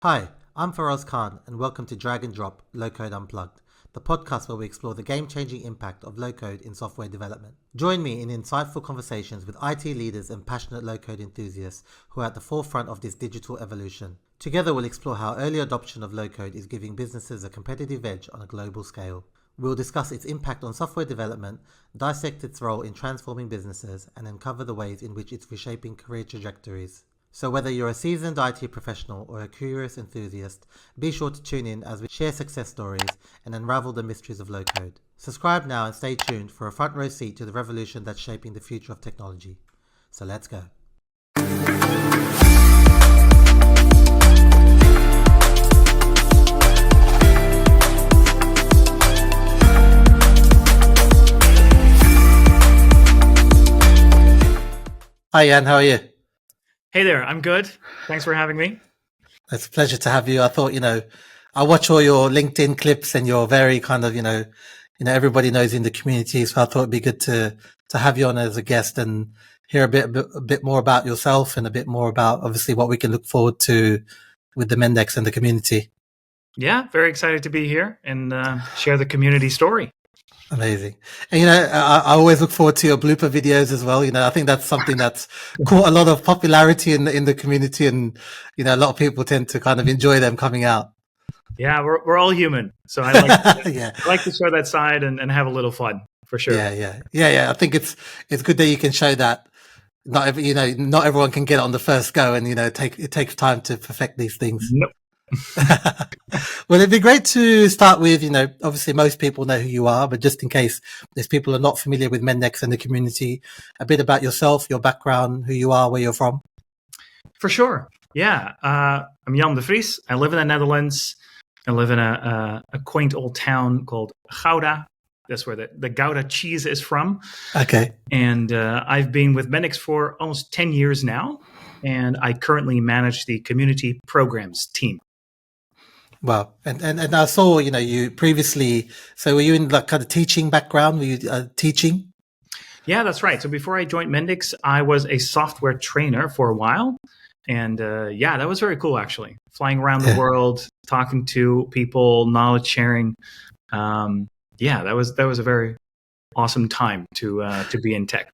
Hi, I'm Feroz Khan, and welcome to Drag and Drop Low Code Unplugged, the podcast where we explore the game-changing impact of low code in software development. Join me in insightful conversations with IT leaders and passionate low code enthusiasts who are at the forefront of this digital evolution. Together, we'll explore how early adoption of low code is giving businesses a competitive edge on a global scale. We'll discuss its impact on software development, dissect its role in transforming businesses, and uncover the ways in which it's reshaping career trajectories. So whether you're a seasoned IT professional or a curious enthusiast, be sure to tune in as we share success stories and unravel the mysteries of low code. Subscribe now and stay tuned for a front row seat to the revolution that's shaping the future of technology. So let's go. Hi Jan, how are you? Hey there, I'm good. Thanks for having me. It's a pleasure to have you. I thought, I watch all your LinkedIn clips and you're very kind of, everybody knows in the community. So I thought it'd be good to have you on as a guest and hear a bit more about yourself and a bit more about obviously what we can look forward to with the Mendix and the community. Yeah, very excited to be here and share the community story. Amazing. And, I always look forward to your blooper videos as well. I think that's something that's caught a lot of popularity in the community, and, a lot of people tend to kind of enjoy them coming out. Yeah, we're all human. So I like I like to show that side and have a little fun for sure. Yeah. I think it's good that you can show that not everyone can get it on the first go, and, it takes time to perfect these things. Nope. Well, it'd be great to start with, obviously most people know who you are, but just in case there's people who are not familiar with Mendix and the community, a bit about yourself, your background, who you are, where you're from. For sure. Yeah. I'm Jan de Vries. I live in the Netherlands. I live in a quaint old town called Gouda. That's where the Gouda cheese is from. Okay. And I've been with Mendix for almost 10 years now. And I currently manage the community programs team. Wow. And I saw, you previously, so were you in like kind of teaching background? Were you teaching? Yeah, that's right. So before I joined Mendix, I was a software trainer for a while. And that was very cool, actually. Flying around the world, talking to people, knowledge sharing. That was a very awesome time to be in tech.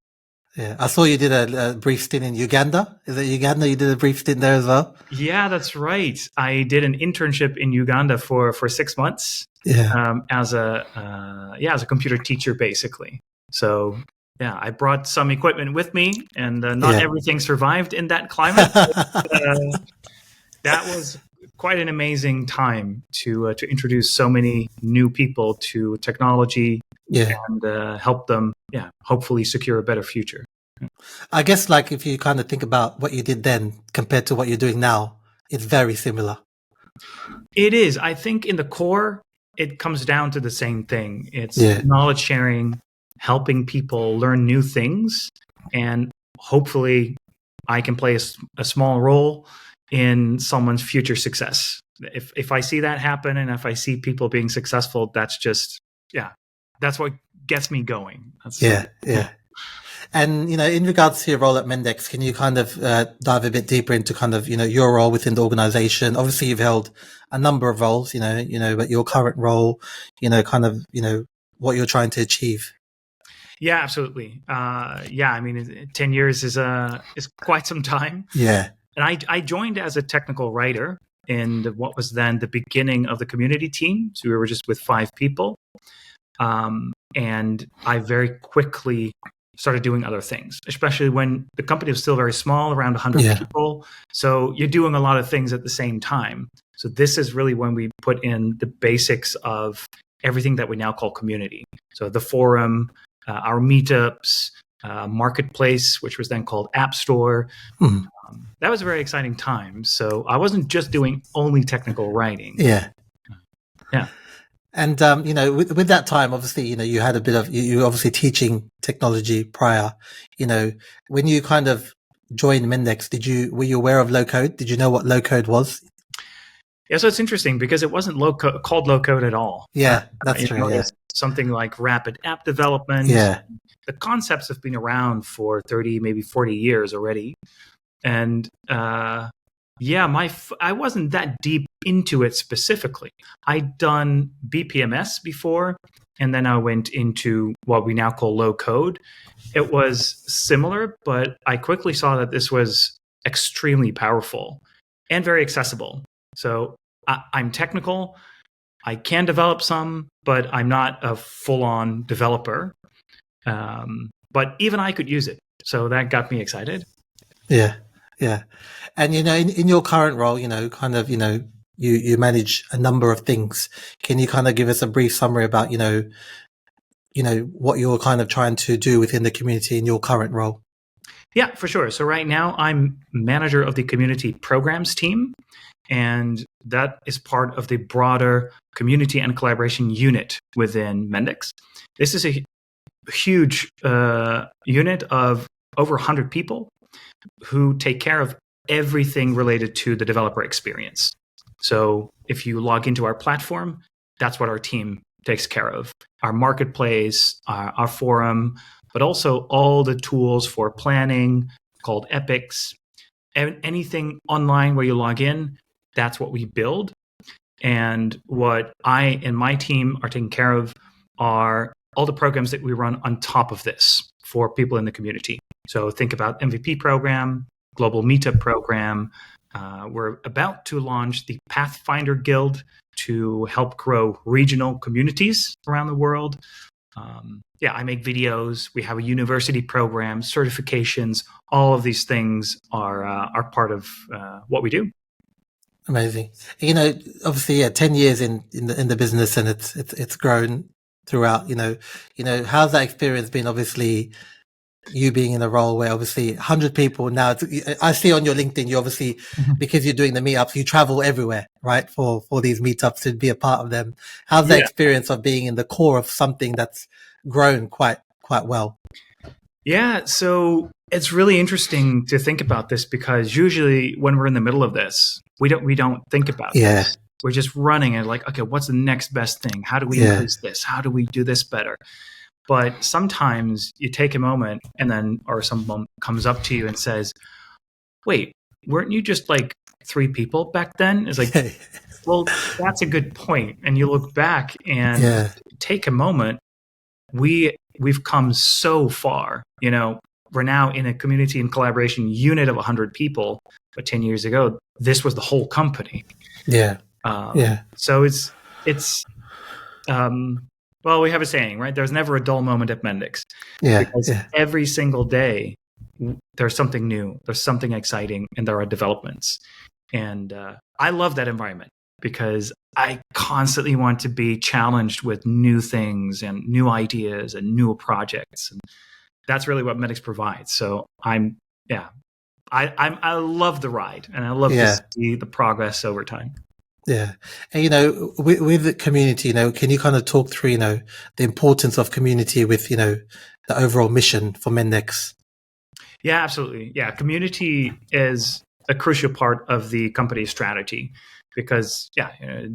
Yeah, I saw you did a brief stint in Uganda. Is it Uganda? You did a brief stint there as well? Yeah, that's right. I did an internship in Uganda for 6 months. Yeah. As a computer teacher, basically. So yeah, I brought some equipment with me, and not everything survived in that climate. That was quite an amazing time to introduce so many new people to technology. And help them, hopefully secure a better future. I guess, like, if you kind of think about what you did then compared to what you're doing now, it's very similar. It is. I think in the core, it comes down to the same thing. It's knowledge sharing, helping people learn new things, and hopefully I can play a small role in someone's future success. If I see that happen, and if I see people being successful, that's just, that's what gets me going. And, in regards to your role at Mendix, can you kind of dive a bit deeper into kind of, your role within the organization? Obviously, you've held a number of roles, but your current role, what you're trying to achieve. Yeah, absolutely. 10 years is quite some time. Yeah. And I joined as a technical writer in what was then the beginning of the community team. So we were just with 5 people. And I very quickly started doing other things, especially when the company was still very small, around 100 people. So you're doing a lot of things at the same time. So this is really when we put in the basics of everything that we now call community. So the forum, our meetups, marketplace, which was then called App Store. That was a very exciting time. So I wasn't just doing only technical writing. Yeah. And, with that time, obviously, you had a bit of, you obviously teaching technology prior, when you kind of joined Mendix, were you aware of low code? Did you know what low code was? Yeah, so it's interesting because it wasn't called low code at all. Yeah, that's true. It's something like rapid app development. Yeah. The concepts have been around for 30, maybe 40 years already. And Yeah, I wasn't that deep into it specifically. I'd done BPMS before, and then I went into what we now call low code. It was similar, but I quickly saw that this was extremely powerful and very accessible. So I'm technical. I can develop some, but I'm not a full-on developer. But even I could use it. So that got me excited. Yeah, yeah. And in your current role, kind of, you manage a number of things. Can you kind of give us a brief summary about, what you're kind of trying to do within the community in your current role? Yeah, for sure. So right now I'm manager of the community programs team, and that is part of the broader community and collaboration unit within Mendix. This is a huge unit of over 100 people who take care of everything related to the developer experience. So if you log into our platform, that's what our team takes care of. Our marketplace, our forum, but also all the tools for planning called epics. Anything online where you log in, that's what we build. And what I and my team are taking care of are all the programs that we run on top of this for people in the community. So think about MVP program, global meetup program. We're about to launch the Pathfinder Guild to help grow regional communities around the world. I make videos. We have a university program, certifications. All of these things are part of what we do. Amazing. Obviously, 10 years in the business, and it's grown throughout. How's that experience been? Obviously, you being in a role where obviously 100 people now. I see on your LinkedIn, you obviously, because you're doing the meetups, you travel everywhere, right? For these meetups to be a part of them. How's that experience of being in the core of something that's grown quite well? Yeah, so it's really interesting to think about this because usually when we're in the middle of this, we don't think about this. We're just running and like, okay, what's the next best thing? How do we increase this? How do we do this better? But sometimes you take a moment and then, or someone comes up to you and says, wait, weren't you just like 3 people back then? It's like, well, that's a good point. And you look back and take a moment. We've come so far, we're now in a community and collaboration unit of 100 people, but 10 years ago, this was the whole company. So it's well, we have a saying, right? There's never a dull moment at Mendix. Because every single day, there's something new, there's something exciting, and there are developments. And I love that environment because I constantly want to be challenged with new things and new ideas and new projects. And that's really what Mendix provides. So I love the ride, and I love to see the progress over time. Yeah. And, with the community, can you kind of talk through, the importance of community with, the overall mission for Mendix? Yeah, absolutely. Yeah. Community is a crucial part of the company's strategy because,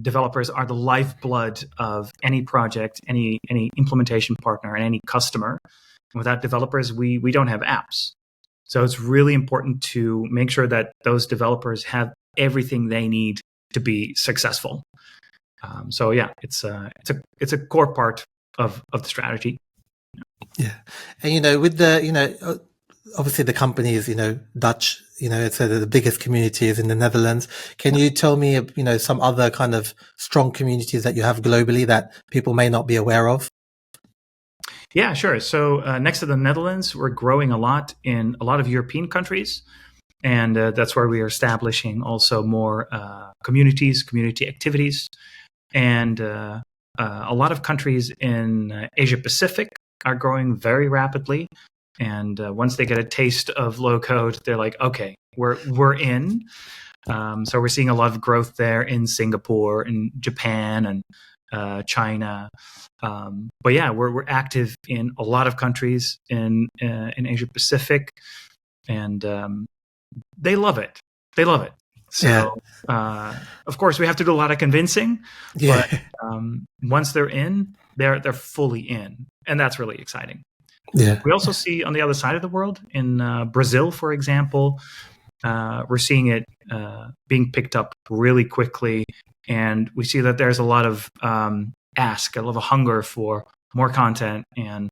developers are the lifeblood of any project, any implementation partner, and any customer. And without developers, we don't have apps. So it's really important to make sure that those developers have everything they need to be successful. It's a core part of the strategy. Yeah. And, with the, obviously the company is, Dutch, it's the biggest community is in the Netherlands. Can you tell me, some other kind of strong communities that you have globally that people may not be aware of? Yeah, sure. So next to the Netherlands, we're growing a lot in a lot of European countries. And that's where we are establishing also more community activities. And a lot of countries in Asia Pacific are growing very rapidly. And once they get a taste of low code, they're like, okay, we're in. So we're seeing a lot of growth there in Singapore and Japan and China. But yeah, we're active in a lot of countries in Asia Pacific. And they love it. So, of course, we have to do a lot of convincing. But once they're in, they're fully in, and that's really exciting. We also see on the other side of the world, in Brazil, for example, we're seeing it being picked up really quickly. And we see that there's a lot of a lot of hunger for more content and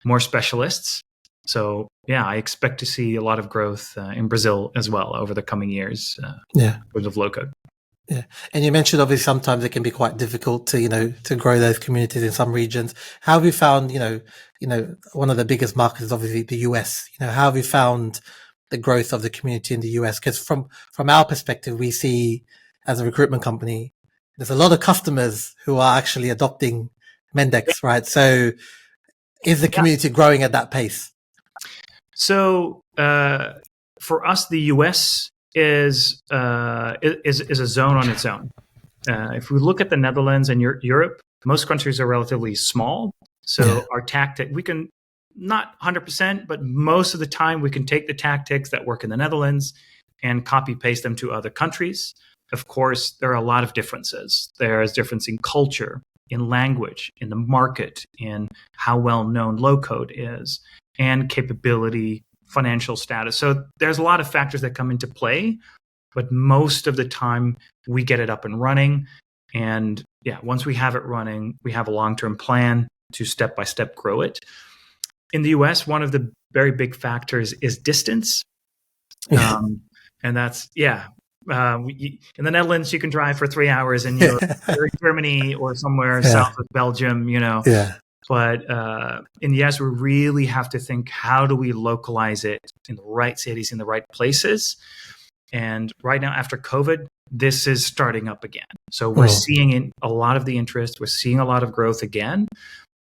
more specialists. So yeah, I expect to see a lot of growth in Brazil as well over the coming years with low code. Yeah. And you mentioned obviously sometimes it can be quite difficult to, to grow those communities in some regions. How have you found, one of the biggest markets is obviously the US, how have you found the growth of the community in the US? Because from our perspective, we see as a recruitment company, there's a lot of customers who are actually adopting Mendix, right? So is the community growing at that pace? So for us, the US is a zone on its own. If we look at the Netherlands and Europe, most countries are relatively small. So our tactic, we can not 100%, but most of the time we can take the tactics that work in the Netherlands and copy paste them to other countries. Of course, there are a lot of differences. There is difference in culture, in language, in the market, in how well known low code is, and capability, financial status. So there's a lot of factors that come into play, but most of the time we get it up and running. And once we have it running, we have a long-term plan to step-by-step grow it. In the US, one of the very big factors is distance. And that's, in the Netherlands, you can drive for 3 hours and you're in Germany or somewhere south of Belgium, But in the US, we really have to think, how do we localize it in the right cities, in the right places? And right now, after COVID, this is starting up again. So we're seeing a lot of the interest. We're seeing a lot of growth again.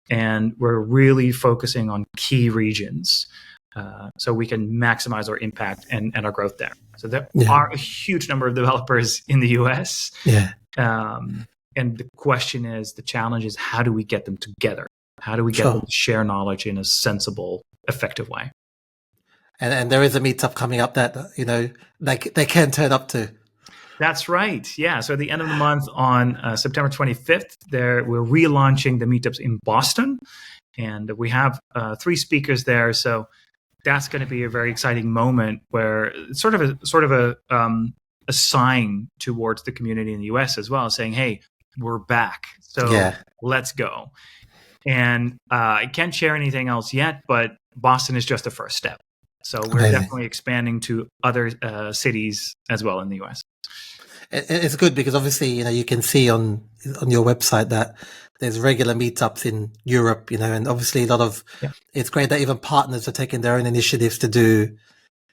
And we're really focusing on key regions so we can maximize our impact and our growth there. So there are a huge number of developers in the US. And the question is, the challenge is, how do we get them together? How do we get them to share knowledge in a sensible, effective way? And there is a meetup coming up that, they can turn up to. That's right. Yeah. So at the end of the month on September 25th, we're relaunching the meetups in Boston. And we have 3 speakers there. So that's going to be a very exciting moment where it's sort of a sign towards the community in the US as well, saying, hey, we're back. So let's go. And I can't share anything else yet, but Boston is just the first step. So we're definitely expanding to other cities as well in the US. It's good because obviously, you can see on your website that there's regular meetups in Europe, and obviously it's great that even partners are taking their own initiatives to do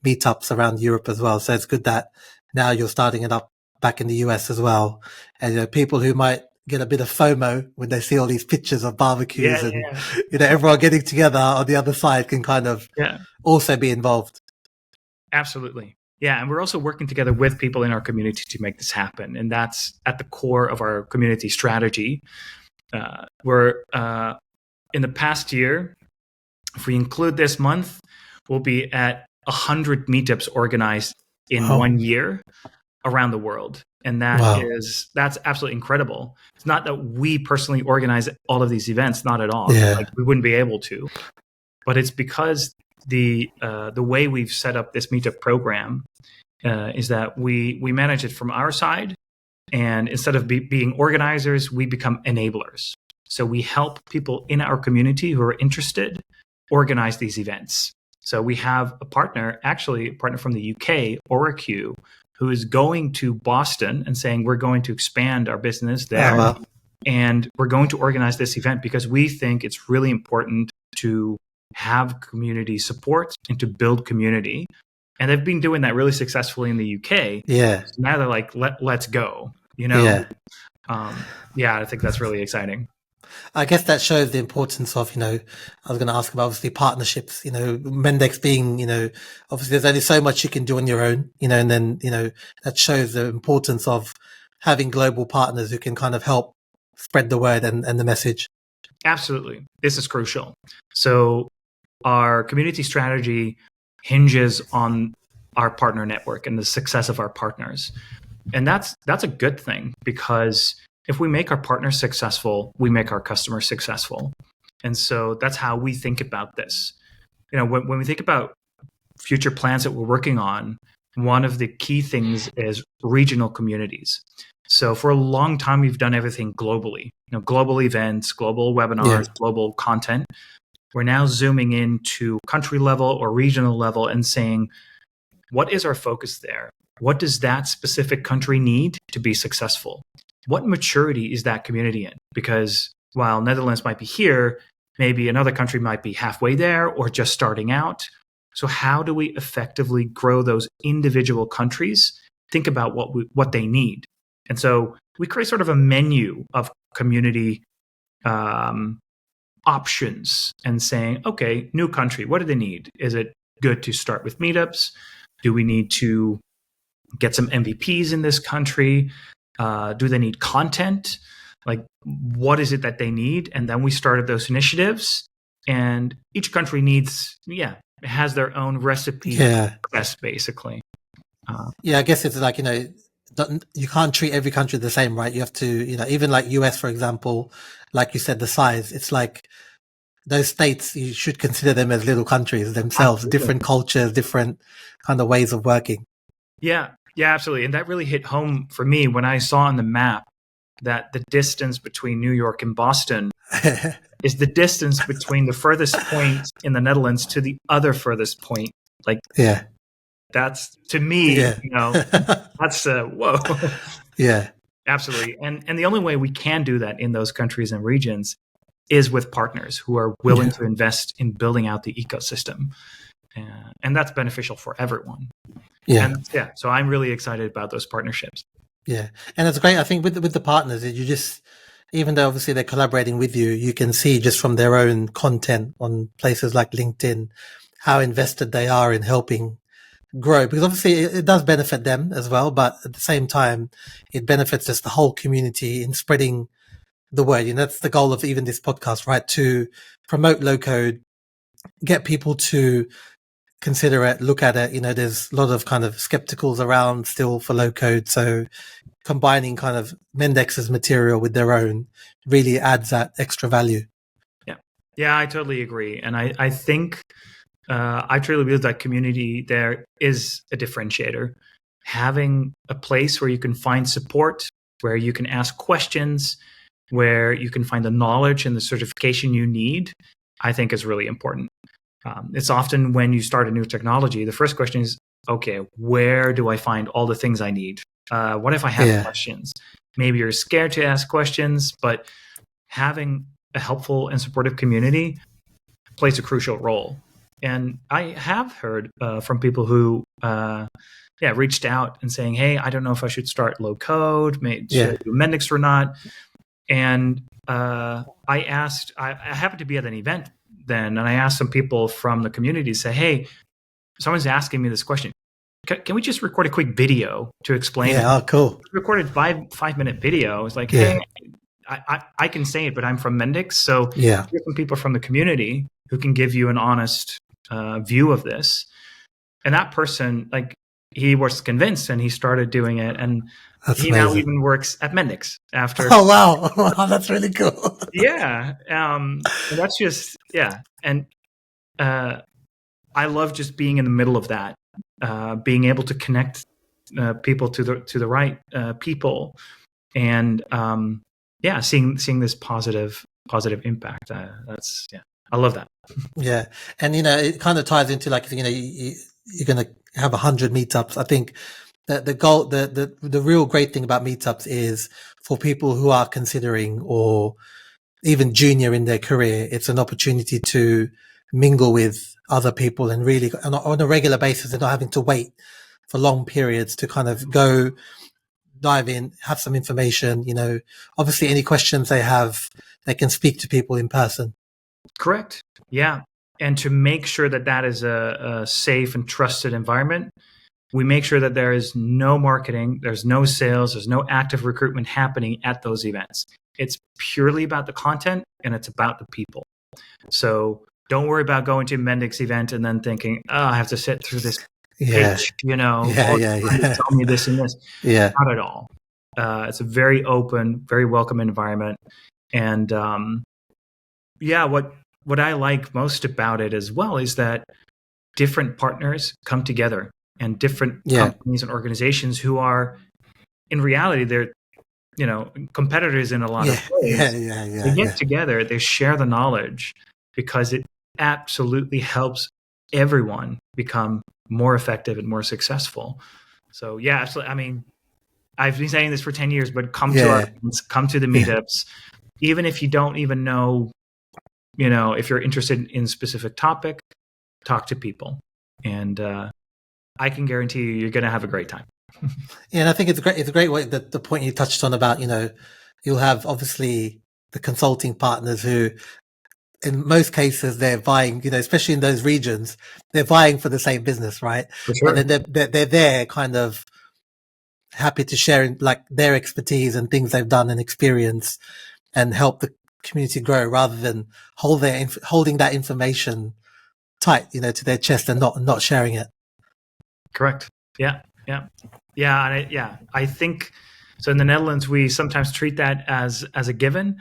meetups around Europe as well. So it's good that now you're starting it up back in the US as well. And, people who might get a bit of FOMO when they see all these pictures of barbecues and, everyone getting together on the other side can kind of also be involved. Absolutely. Yeah, and we're also working together with people in our community to make this happen. And that's at the core of our community strategy. We're in the past year, if we include this month, we'll be at 100 meetups organized in 1 year around the world. And that's absolutely incredible. It's not that we personally organize all of these events, not at all. Like, we wouldn't be able to. But it's because the way we've set up this meetup program is that we manage it from our side, and instead of being organizers, we become enablers. So we help people in our community who are interested organize these events. So we have a partner from the UK, Oracle, who is going to Boston and saying, we're going to expand our business there. And we're going to organize this event because we think it's really important to have community support and to build community. And they've been doing that really successfully in the UK. So now they're like, let's go, I think that's really exciting. I guess that shows the importance of, I was going to ask about obviously partnerships, Mendix being, obviously there's only so much you can do on your own, and then, that shows the importance of having global partners who can kind of help spread the word and the message. Absolutely. This is crucial. So our community strategy hinges on our partner network and the success of our partners. And that's a good thing, because if we make our partners successful, we make our customers successful. And so that's how we think about this. When we think about future plans that we're working on, one of the key things is regional communities. So for a long time, we've done everything globally, global events, global webinars, global content. We're now zooming into country level or regional level and saying, what is our focus there? What does that specific country need to be successful? What maturity is that community in? Because while Netherlands might be here, maybe another country might be halfway there or just starting out. So how do we effectively grow those individual countries? Think about what they need. And so we create sort of a menu of community options and saying, okay, new country, what do they need? Is it good to start with meetups? Do we need to get some MVPs in this country? Do they need content? Like, what is it that they need? And then we started those initiatives, and each country has their own recipe for success, basically. I guess it's like, you can't treat every country the same, right? You have to, even like US, for example, like you said, the size, it's like those states, you should consider them as little countries themselves, absolutely. Different cultures, different kind of ways of working. Yeah, absolutely. And that really hit home for me when I saw on the map that the distance between New York and Boston is the distance between the furthest point in the Netherlands to the other furthest point. Like, that's, to me, that's whoa. Yeah. Absolutely. And the only way we can do that in those countries and regions is with partners who are willing to invest in building out the ecosystem. And that's beneficial for everyone. So I'm really excited about those partnerships. Yeah. And it's great. I think with the partners, you just, even though obviously they're collaborating with you, you can see just from their own content on places like LinkedIn, how invested they are in helping grow, because obviously it does benefit them as well. But at the same time, it benefits just the whole community in spreading the word. That's the goal of even this podcast, right? To promote low code, get people to consider it, look at it. There's a lot of kind of skepticals around still for low code. So combining kind of Mendix's material with their own really adds that extra value. Yeah, I totally agree. And I think I truly believe that community there is a differentiator. Having a place where you can find support, where you can ask questions, where you can find the knowledge and the certification you need, I think is really important. It's often when you start a new technology, the first question is, okay, where do I find all the things I need? What if I have questions? Maybe you're scared to ask questions, but having a helpful and supportive community plays a crucial role. And I have heard from people who reached out and saying, hey, I don't know if I should start low code, should I do Mendix or not? And I asked, I happened to be at an event then, and I asked some people from the community to say, hey, someone's asking me this question. Can we just record a quick video to explain it? Oh, cool. Recorded 5-minute video. It's like, hey, I can say it, but I'm from Mendix. So here's some people from the community who can give you an honest view of this. And that person, like, he was convinced and he started doing it. And that's he amazing. now even works at Mendix after. Oh, wow. That's really cool. And that's just, And I love just being in the middle of that, being able to connect people to the right people, and seeing this positive impact. I love that. Yeah, and it kind of ties into, like, you're going to have 100 meetups. I think that the goal, the real great thing about meetups is for people who are considering or even junior in their career, it's an opportunity to mingle with other people and really on a regular basis. They're not having to wait for long periods to kind of go dive in, have some information. Obviously any questions they have, they can speak to people in person. Correct. Yeah. And to make sure that is a safe and trusted environment, we make sure that there is no marketing, there's no sales, there's no active recruitment happening at those events. It's purely about the content and it's about the people. So don't worry about going to a Mendix event and then thinking, oh, I have to sit through this pitch, tell me this and this. Yeah. Not at all. It's a very open, very welcome environment. And what I like most about it as well is that different partners come together. and different companies and organizations who are, in reality, they're, competitors in a lot of ways. They get together, they share the knowledge, because it absolutely helps everyone become more effective and more successful. So yeah, absolutely. I mean, I've been saying this for 10 years, but come to our events, come to the meetups, even if you don't even know, if you're interested in a specific topic, talk to people. And I can guarantee you're going to have a great time. Yeah, and I think it's a great way that the point you touched on about, you'll have obviously the consulting partners who, in most cases, they're vying, especially in those regions, they're vying for the same business, right? For sure. And then they're there kind of happy to share like their expertise and things they've done and experience and help the community grow, rather than holding that information tight, to their chest and not sharing it. Correct. Yeah. I think so. In the Netherlands, we sometimes treat that as a given.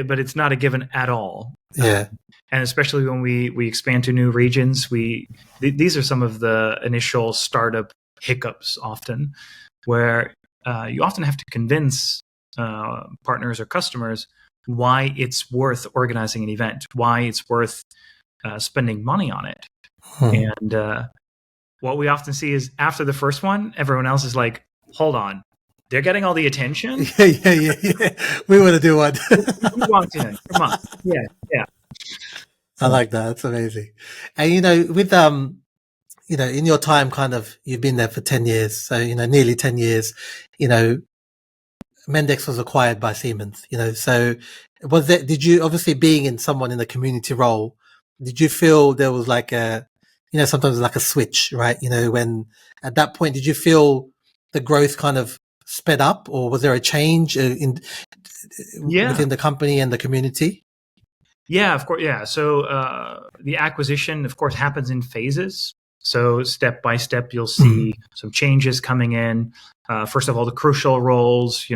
But it's not a given at all. Yeah. And especially when we expand to new regions, these are some of the initial startup hiccups often, where you often have to convince partners or customers why it's worth organizing an event, why it's worth spending money on it. And what we often see is, after the first one, everyone else is like, hold on, they're getting all the attention. Yeah. We want to do one. We want to. Come on. Yeah. I like that. That's amazing. And, with, in your time, kind of, you've been there for 10 years. So, nearly 10 years, Mendix was acquired by Siemens, so did you, obviously being in someone in the community role, did you feel there was like sometimes like a switch, right? When at that point, did you feel the growth kind of sped up, or was there a change within the company and the community? Yeah, of course. Yeah. So the acquisition, of course, happens in phases. So step by step, you'll see some changes coming in. First of all, the crucial roles,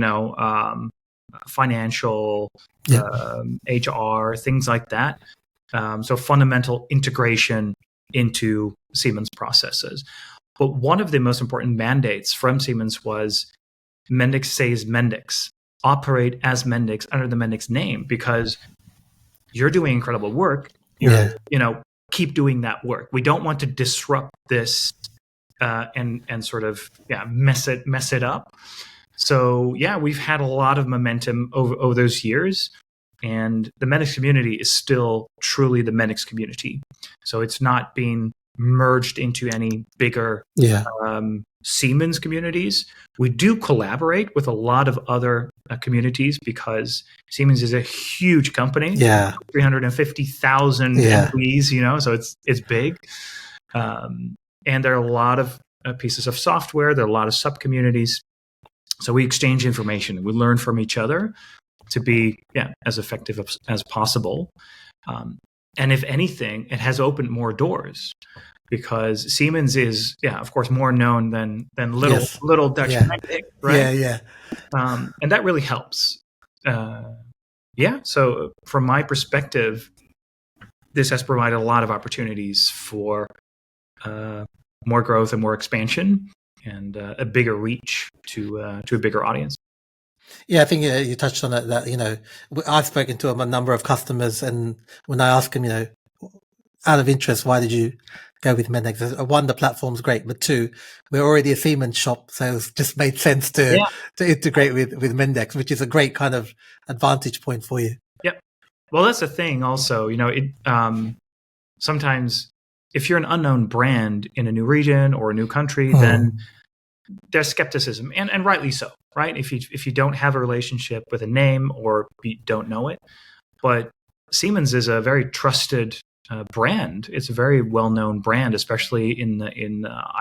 financial, HR, things like that. So fundamental integration into Siemens processes. But one of the most important mandates from Siemens was Mendix says Mendix, operate as Mendix under the Mendix name, because you're doing incredible work. Keep doing that work. We don't want to disrupt this and sort of mess it up. So we've had a lot of momentum over those years, and the Mendix community is still truly the Mendix community. So it's not being merged into any bigger Siemens communities. We do collaborate with a lot of other communities, because Siemens is a huge company. 350,000 employees, so it's big. And there are a lot of pieces of software. There are a lot of sub-communities. So we exchange information. We learn from each other to be as effective as possible. And if anything, it has opened more doors, because Siemens is, of course, more known than little Dutch Mendix, right? And that really helps. So from my perspective, this has provided a lot of opportunities for more growth and more expansion, and a bigger reach to a bigger audience. Yeah, I think you touched on it, that, I've spoken to a number of customers, and when I ask them, out of interest, why did you go with Mendix? One, the platform's great, but two, we're already a Siemens shop, so it just made sense to integrate with Mendix, which is a great kind of advantage point for you. Yep. Well, that's the thing also, sometimes if you're an unknown brand in a new region or a new country, then there's skepticism, and rightly so, right? If you don't have a relationship with a name, or you don't know it. But Siemens is a very trusted brand. It's a very well-known brand, especially in the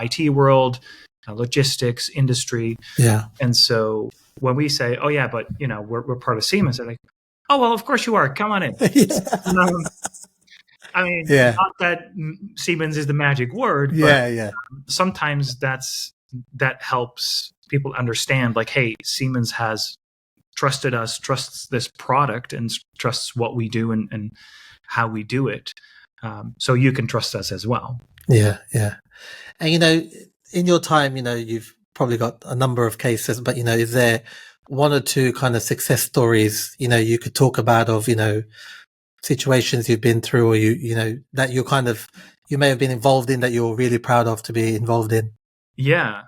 IT world, logistics industry. Yeah. And so when we say, "Oh yeah, but we're part of Siemens," they're like, "Oh well, of course you are. Come on in." I mean, not that Siemens is the magic word, but sometimes that helps people understand, like, hey, Siemens has trusted us, trusts this product, and trusts what we do and how we do it. So you can trust us as well. Yeah. And in your time, you've probably got a number of cases, but, is there one or two kind of success stories, you could talk about of, situations you've been through, or that you may have been involved in that you're really proud of to be involved in? Yeah.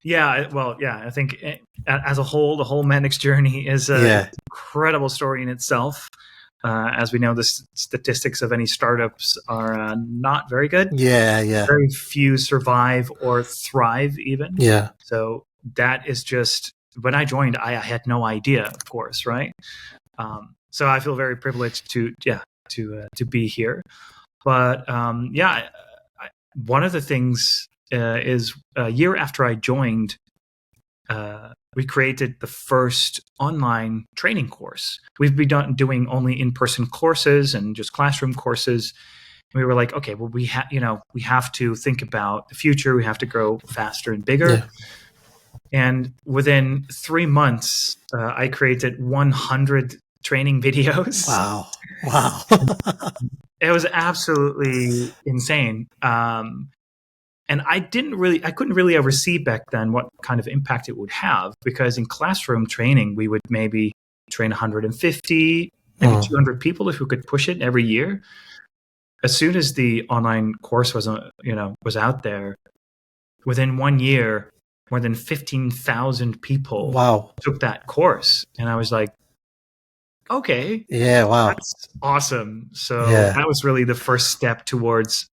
Well, I think as a whole, the whole Mendix journey is an incredible story in itself. As we know, the statistics of any startups are not very good. Very few survive or thrive even. So that is just, when I joined, I had no idea, of course, right? So I feel very privileged to be here. But one of the things is a year after I joined, we created the first online training course. We've been doing only in-person courses and just classroom courses. We were like, okay, well, we have to think about the future. We have to grow faster and bigger. And within 3 months, I created 100 training videos. Wow. It was absolutely insane. And I couldn't really oversee back then what kind of impact it would have, because in classroom training, we would maybe train 150, maybe 200 people if we could push it every year. As soon as the online course was out there, within 1 year, more than 15,000 people took that course. And I was like, okay. Yeah, wow. That's awesome. So that was really the first step towards,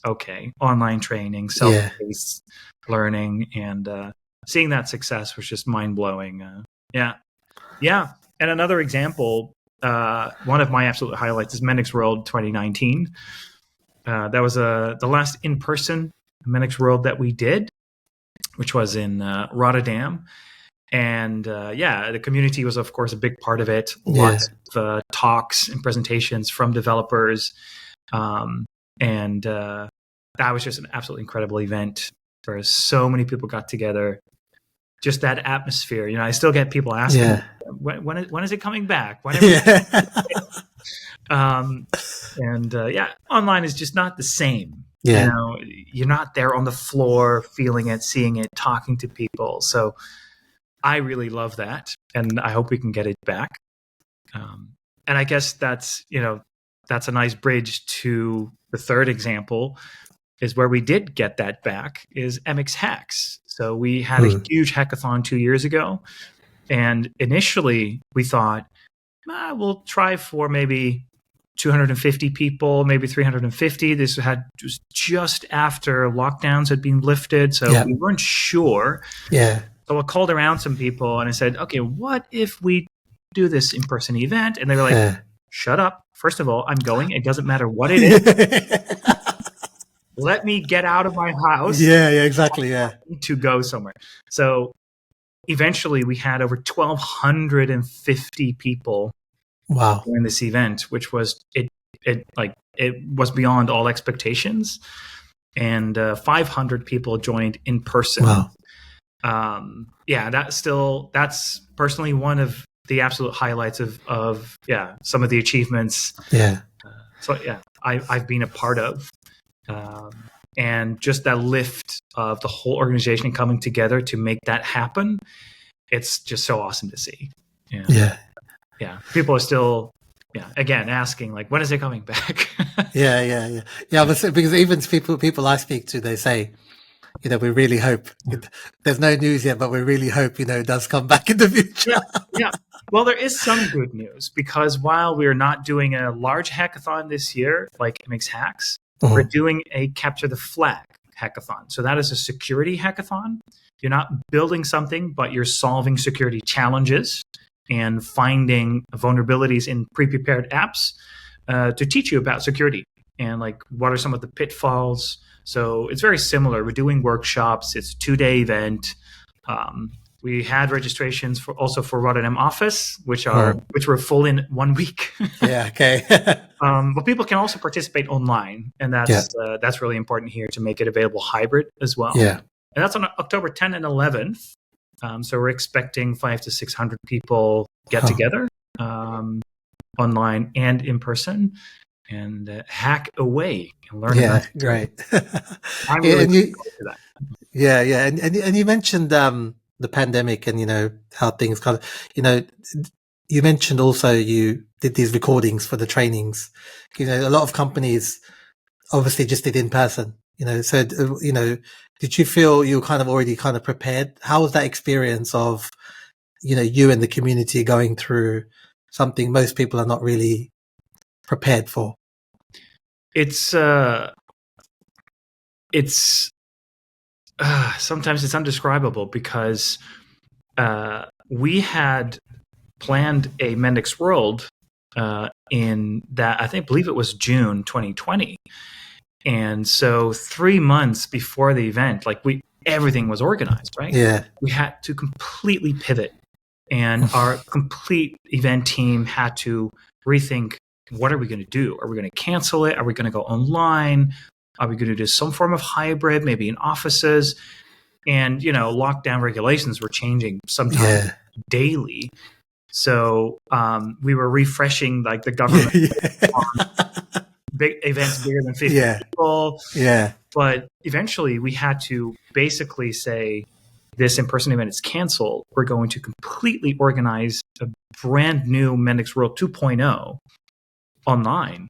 online training, self-paced learning, and seeing that success was just mind-blowing. And another example, one of my absolute highlights is Mendix World 2019. That was the last in-person Mendix World that we did, which was in Rotterdam. And the community was, of course, a big part of it. Lots of talks and presentations from developers. And that was just an absolutely incredible event where so many people got together. Just that atmosphere. I still get people asking, when is it coming back? Online is just not the same. You're not there on the floor, feeling it, seeing it, talking to people. So I really love that, and I hope we can get it back. And I guess that's a nice bridge to the third example, is where we did get that back, is MX Hacks. So we had a huge hackathon 2 years ago, and initially we thought, we'll try for maybe 250 people, maybe 350. This had just after lockdowns had been lifted, so we weren't sure. So I called around some people and I said, okay, what if we do this in-person event? And they were like, shut up. First of all, I'm going. It doesn't matter what it is. Let me get out of my house. Exactly. I need to go somewhere. So eventually we had over 1,250 people in this event, which was, it was beyond all expectations. And 500 people joined in person. That's personally one of the absolute highlights of some of the achievements. I've been a part of, and just that lift of the whole organization coming together to make that happen. It's just so awesome to see. People are still again asking, like, when is it coming back? Because even people I speak to, they say, we really hope. There's no news yet, but we really hope, it does come back in the future. Well, there is some good news, because while we're not doing a large hackathon this year, like MX Hacks, we're doing a Capture the Flag hackathon. So that is a security hackathon. You're not building something, but you're solving security challenges and finding vulnerabilities in pre-prepared apps to teach you about security and like what are some of the pitfalls. So it's very similar. We're doing workshops. It's a 2-day event. We had registrations for Rotterdam office, which were full in 1 week. But people can also participate online, and that's really important here to make it available hybrid as well. And that's on October 10th and 11th. So we're expecting 500 to 600 people get together online and in person. and hack away and learn as much Yeah, as you great. I'm Yeah, really and looking you, forward to that. yeah, and you mentioned the pandemic and how things kind of you mentioned also you did these recordings for the trainings. A lot of companies obviously just did in person. So did you feel you were kind of already kind of prepared? How was that experience of you and the community going through something most people are not really prepared for? It's sometimes it's undescribable because we had planned a Mendix World in that I believe it was June 2020, and so 3 months before the event, everything was organized, right? Yeah. We had to completely pivot, and our complete event team had to rethink, what are we going to do? Are we going to cancel it? Are we going to go online? Are we going to do some form of hybrid, maybe in offices? And lockdown regulations were changing sometimes Yeah. daily, so we were refreshing the Yeah. government big events bigger than 50 Yeah. people. Yeah. But eventually we had to basically say, this in-person event is canceled. We're going to completely organize a brand new Mendix World 2.0 online.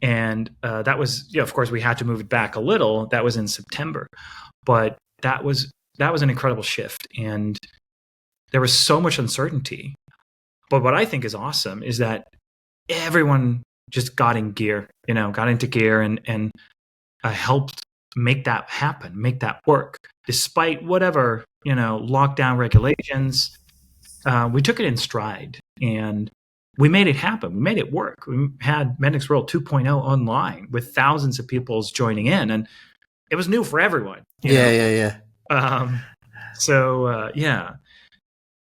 And that was, of course, we had to move it back a little. That was in September. But that was an incredible shift. And there was so much uncertainty. But what I think is awesome is that everyone just got into gear and helped make that happen, make that work. Despite whatever, lockdown regulations, we took it in stride and we made it happen. We made it work. We had Mendix World 2.0 online with thousands of people joining in, and it was new for everyone. Yeah. Yeah.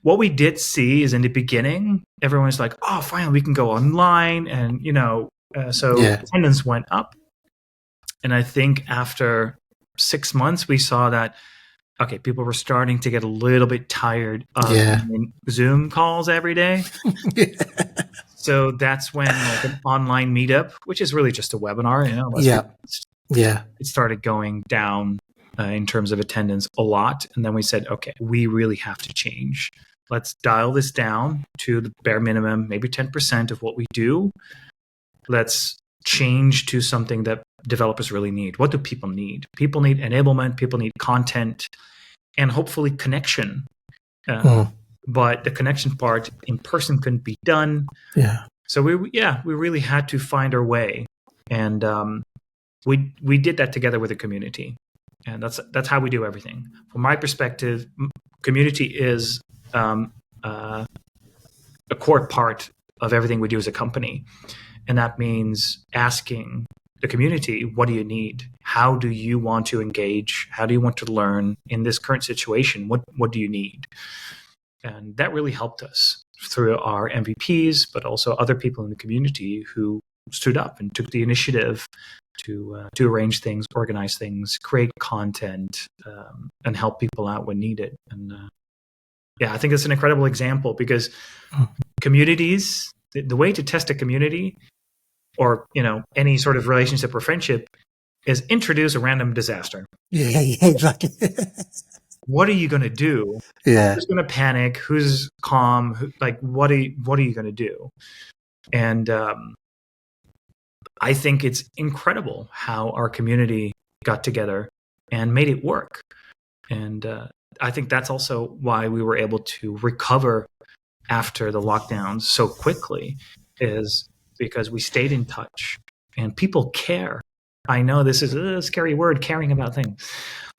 What we did see is in the beginning, everyone was like, oh, finally we can go online. And, so attendance went up. And I think after 6 months, we saw that, okay, people were starting to get a little bit tired of doing Zoom calls every day. So that's when an online meetup, which is really just a webinar, it started going down in terms of attendance a lot. And then we said, okay, we really have to change. Let's dial this down to the bare minimum, maybe 10% of what we do. Let's change to something that developers really need. What do people need? People need enablement, people need content, and hopefully connection. But the connection part in person couldn't be done. Yeah. So we really had to find our way. And we did that together with the community. And that's how we do everything. From my perspective, community is a core part of everything we do as a company. And that means asking the community, what do you need? How do you want to engage? How do you want to learn in this current situation? What do you need? And that really helped us through our MVPs, but also other people in the community who stood up and took the initiative to arrange things, organize things, create content, and help people out when needed. And I think it's an incredible example because communities, the way to test a community or any sort of relationship or friendship is introduce a random disaster. Yeah, exactly. What are you going to do? Yeah. Who's going to panic? Who's calm? What are you going to do? And I think it's incredible how our community got together and made it work. And I think that's also why we were able to recover after the lockdowns so quickly, is because we stayed in touch and people care. I know this is a scary word, caring about things,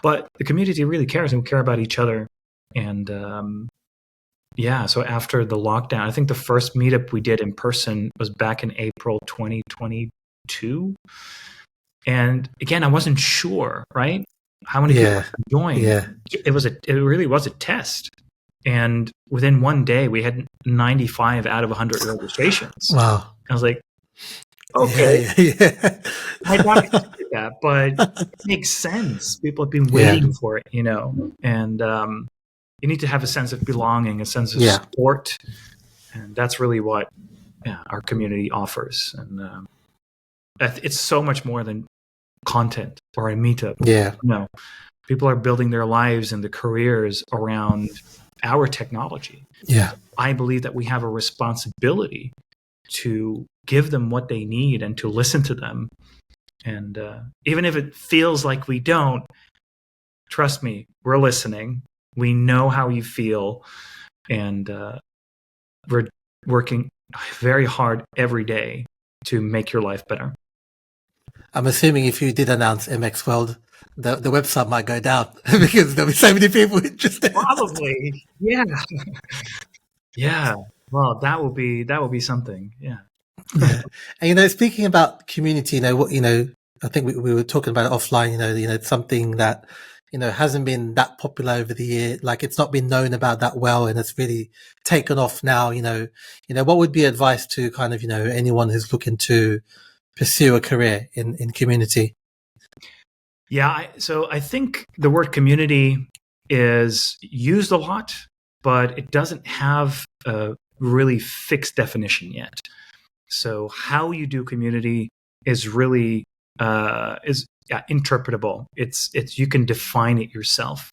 but the community really cares and we care about each other. And so after the lockdown, I think the first meetup we did in person was back in April 2022. And again, I wasn't sure, right? How many people joined? Yeah. It really was a test. And within one day, we had 95 out of 100 registrations. Wow. I was like, okay. Yeah. My doctor did that, but it makes sense. People have been waiting for it, and you need to have a sense of belonging, a sense of support. And that's really what our community offers. And it's so much more than content or a meetup. Yeah. No, people are building their lives and their careers around our technology. Yeah. I believe that we have a responsibility to give them what they need and to listen to them. And even if it feels like we don't, trust me, we're listening. We know how you feel. And we're working very hard every day to make your life better. I'm assuming if you did announce MX World, the website might go down because there'll be so many people interested. Probably, yeah, yeah. Well, that will be something. Yeah. Yeah. And, speaking about community, I think we were talking about it offline, it's something that, hasn't been that popular over the year. Like, it's not been known about that well, and it's really taken off now. What would be advice to kind of, anyone who's looking to pursue a career in community? Yeah. So I think the word community is used a lot, but it doesn't have a really fixed definition yet. So how you do community is really interpretable. It's you can define it yourself.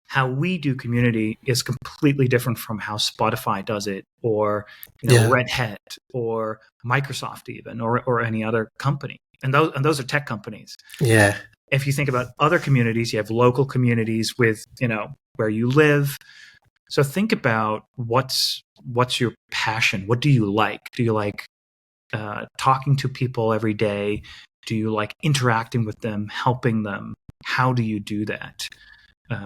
How we do community is completely different from how Spotify does it, or Red Hat, or Microsoft, even, or any other company. And those are tech companies. Yeah. If you think about other communities, you have local communities with where you live. So think about what's your passion. What do you like? Do you like talking to people every day? Do you like interacting with them, helping them? How do you do that?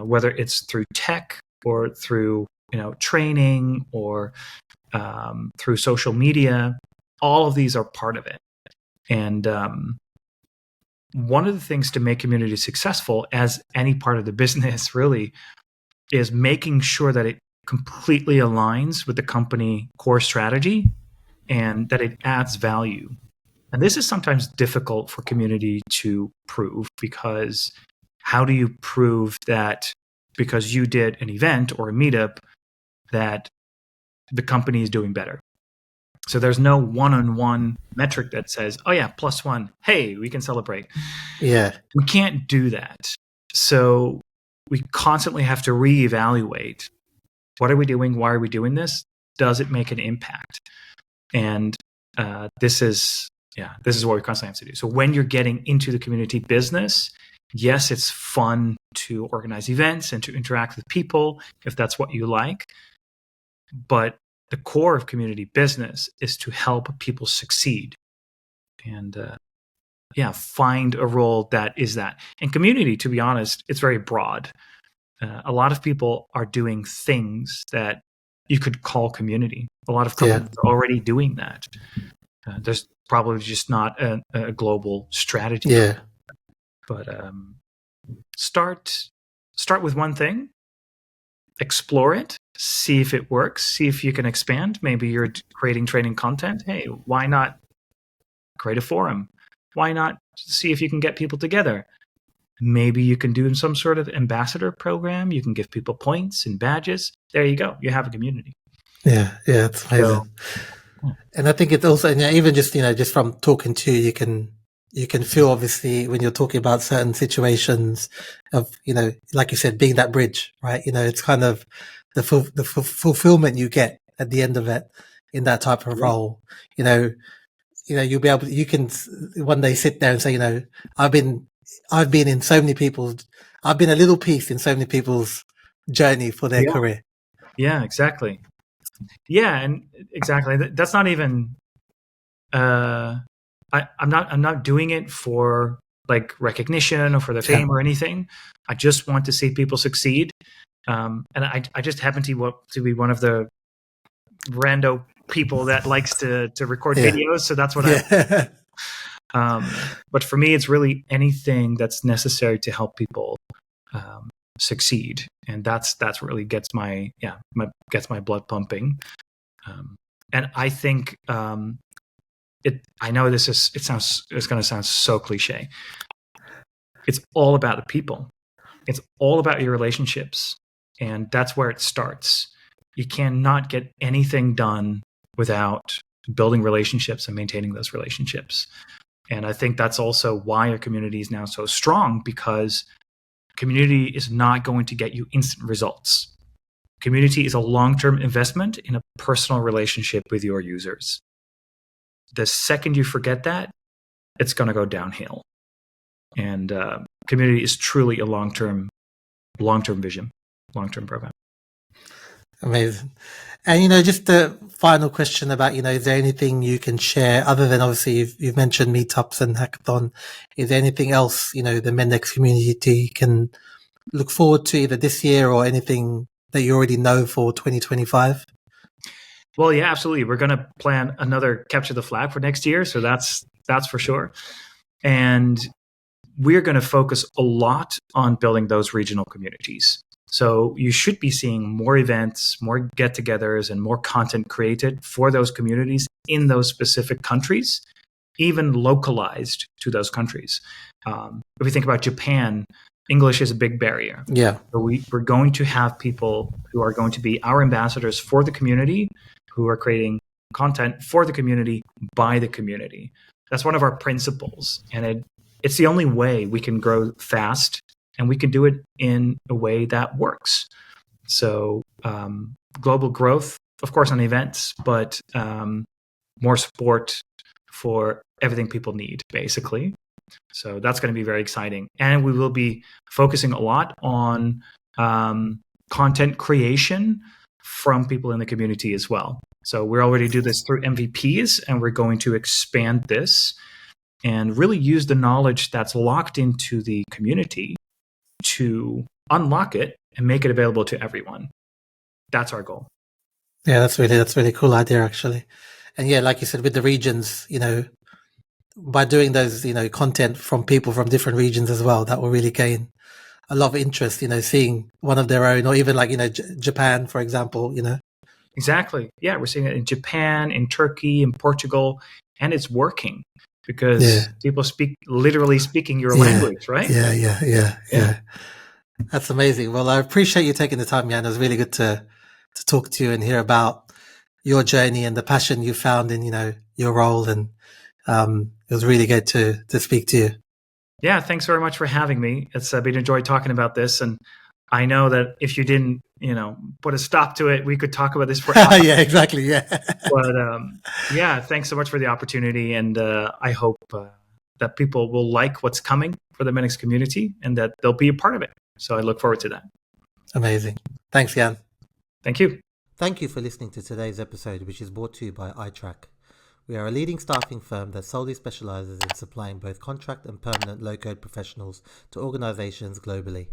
Whether it's through tech or through training or through social media, all of these are part of it. And one of the things to make community successful, as any part of the business really, is making sure that it completely aligns with the company core strategy and that it adds value. And this is sometimes difficult for community to prove, because how do you prove that because you did an event or a meetup that the company is doing better? So there's no one-on-one metric that says, oh yeah, +1, hey, we can celebrate. Yeah. We can't do that. So we constantly have to reevaluate, what are we doing? Why are we doing this? Does it make an impact? And this is what we constantly have to do. So when you're getting into the community business, yes, it's fun to organize events and to interact with people if that's what you like. But the core of community business is to help people succeed and find a role that is that. And community, to be honest, it's very broad. A lot of people are doing things that you could call community. A lot of companies are already doing that. There's probably just not a global strategy. Yeah. But start with one thing, explore it, see if it works, see if you can expand. Maybe you're creating training content. Hey, why not create a forum? Why not see if you can get people together? Maybe you can do some sort of ambassador program. You can give people points and badges. There you go. You have a community. Yeah, it's amazing. And I think it's also, even just from talking to you, you can feel, obviously, when you're talking about certain situations of, like you said, being that bridge, right? It's kind of the fulfillment you get at the end of it in that type of role. You'll be able, you can one day sit there and say, I've been in so many people's, I've been a little piece in so many people's journey for their career. Yeah, exactly. Yeah, and exactly. That's not even. I'm not doing it for like recognition or for the fame or anything. I just want to see people succeed. And I just happen to be one of the rando people that likes to record videos. So that's what but for me, it's really anything that's necessary to help people succeed, and that's really gets my blood pumping. And I think I know it's going to sound so cliche. It's all about the people. It's all about your relationships, and that's where it starts. You cannot get anything done without building relationships and maintaining those relationships. And I think that's also why our community is now so strong, because community is not going to get you instant results. Community is a long-term investment in a personal relationship with your users. The second you forget that, it's going to go downhill. And community is truly a long-term vision, long-term program. Amazing. And, just a final question about, is there anything you can share other than obviously you've mentioned meetups and hackathon? Is there anything else, the Mendix community can look forward to either this year or anything that you already know for 2025? Well, yeah, absolutely. We're going to plan another Capture the Flag for next year. So that's for sure. And we're going to focus a lot on building those regional communities. So you should be seeing more events, more get-togethers, and more content created for those communities in those specific countries, even localized to those countries. If we think about Japan, English is a big barrier. Yeah. So we're going to have people who are going to be our ambassadors for the community, who are creating content for the community by the community. That's one of our principles. And it's the only way we can grow fast, and we can do it in a way that works. So global growth, of course, on events, but more support for everything people need, basically. So that's going to be very exciting. And we will be focusing a lot on content creation from people in the community as well. So we already do this through MVPs, and we're going to expand this and really use the knowledge that's locked into the community to unlock it and make it available to everyone. That's our goal. Yeah, that's really cool idea, actually. And yeah, like you said, with the regions, by doing those, content from people from different regions as well, that will really gain a lot of interest, seeing one of their own, or even like, Japan, for example, Exactly. Yeah, we're seeing it in Japan, in Turkey, in Portugal, and it's working because people literally speaking your language, right? Yeah. That's amazing. Well, I appreciate you taking the time, Jan. It was really good to talk to you and hear about your journey and the passion you found in, your role. And it was really good to speak to you. Yeah, thanks very much for having me. It's been a joy talking about this. And I know that if you didn't, put a stop to it, we could talk about this for hours. Yeah, exactly. Yeah. But thanks so much for the opportunity. And I hope that people will like what's coming for the Mendix community and that they'll be a part of it. So I look forward to that. Amazing. Thanks, Jan. Thank you. Thank you for listening to today's episode, which is brought to you by iTrack. We are a leading staffing firm that solely specializes in supplying both contract and permanent low-code professionals to organizations globally.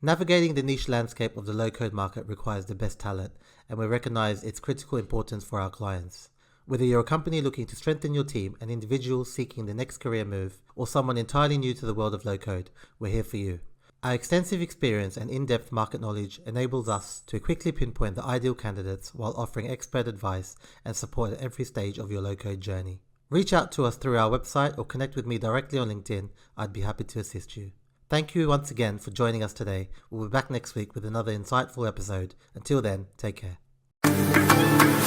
Navigating the niche landscape of the low-code market requires the best talent, and we recognize its critical importance for our clients. Whether you're a company looking to strengthen your team, an individual seeking the next career move, or someone entirely new to the world of low-code, we're here for you. Our extensive experience and in-depth market knowledge enables us to quickly pinpoint the ideal candidates while offering expert advice and support at every stage of your low-code journey. Reach out to us through our website or connect with me directly on LinkedIn. I'd be happy to assist you. Thank you once again for joining us today. We'll be back next week with another insightful episode. Until then, take care.